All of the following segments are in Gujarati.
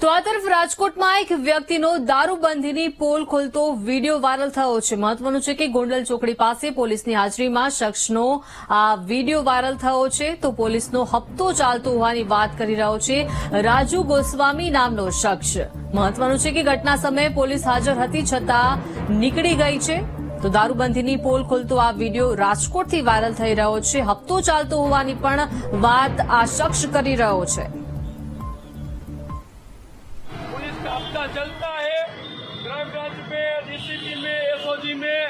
તો આ તરફ રાજકોટમાં એક વ્યક્તિનો દારૂબંધીની પોલ ખોલતો વિડીયો વાયરલ થયો છે। મહત્વનું છે કે ગોંડલ ચોકડી પાસે પોલીસની હાજરીમાં શખ્સનો આ વિડીયો વાયરલ થયો છે। તો પોલીસનો હપ્તો ચાલતો હોવાની વાત કરી રહ્યો છે રાજુ ગોસ્વામી નામનો શખ્સ। મહત્વનું છે કે ઘટના સમયે પોલીસ હાજર હતી છતાં નીકળી ગઈ છે। તો દારૂબંધીની પોલ ખોલતો આ વિડીયો રાજકોટથી વાયરલ થઈ રહ્યો છે। હપ્તો ચાલતો હોવાની પણ વાત આ શખ્સ કરી રહ્યો છે। हफ्ता चलता है क्राइम ब्रांच में, डीसीपी में, एसओजी में,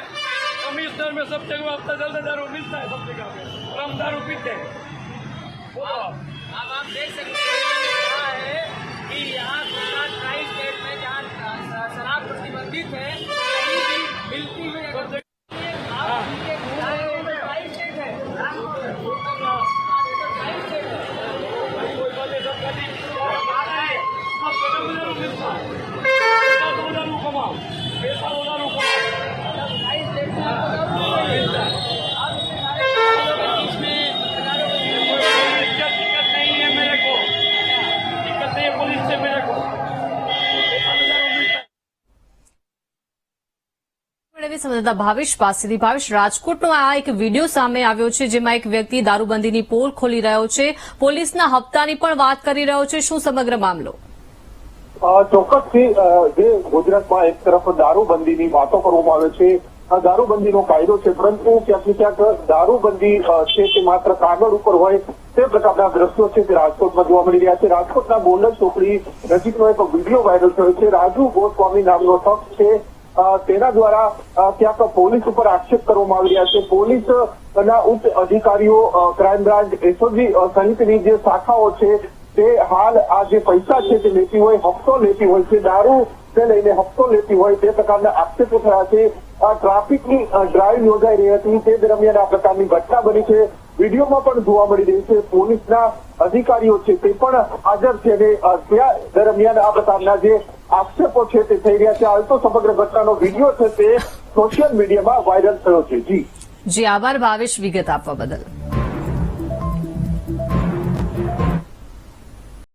कमिश्नर में, सब जगह हफ्ता चलता दारू मिलता है सब जगह पे और हम दारू पीते हैं। अब आप देख सकते हैं कि यहाँ गुजरात ट्राई स्टेट में जहाँ शराब प्रतिबंधित है कहीं भी मिलती हुई अगर સંવાદદાતા ભાવેશ પાસેથી। ભાવેશ, રાજકોટનો આ એક વિડીયો સામે આવ્યો છે જેમાં એક વ્યક્તિ દારૂબંધીની પોલ ખોલી રહ્યો છે, પોલીસના હપ્તાની પણ વાત કરી રહ્યો છે। શું સમગ્ર મામલો? ચોક્કસથી જે ગુજરાતમાં એક તરફ દારૂબંધીની વાતો કરવામાં આવે છે, દારૂબંધીનો કાયદો છે, પરંતુ ક્યાંક ને ક્યાંક દારૂબંધી છે તે માત્ર કાગળ ઉપર હોય તે પ્રકારના દ્રશ્યો છે તે રાજકોટમાં જોવા મળી રહ્યા છે। રાજકોટના ગોંડલ ચોકડી નજીકનો એક વિડીયો વાયરલ થયો છે। રાજુ ગોસ્વામી નામનો શખ્સ છે, તેના દ્વારા ક્યાંક પોલીસ ઉપર આક્ષેપ કરવામાં આવી રહ્યા છે। પોલીસના ઉચ્ચ અધિકારીઓ, ક્રાઇમ બ્રાન્ચ, એસઓજી સહિતની જે શાખાઓ છે તે હાલ આ જે પૈસા છે તે લેતી હોય, હપ્તો લેતી હોય છે, દારૂ તે લઈને હપ્તો લેતી હોય તે પ્રકારના આક્ષેપો થયા છે। ટ્રાફિકની ડ્રાઈવ યોજાઈ રહી હતી તે દરમિયાન આ પ્રકારની ઘટના બની છે। વિડીયોમાં પણ જોવા મળી રહી છે પોલીસના અધિકારીઓ છે તે પણ હાજર છે અને ત્યાં દરમિયાન આ પ્રકારના જે આક્ષેપો છે તે થઈ રહ્યા છે। હાલ તો સમગ્ર ઘટનાનો વિડીયો છે તે સોશિયલ મીડિયામાં વાયરલ થયો છે। જી આભાર ભાવેશ વિગત આપવા બદલ।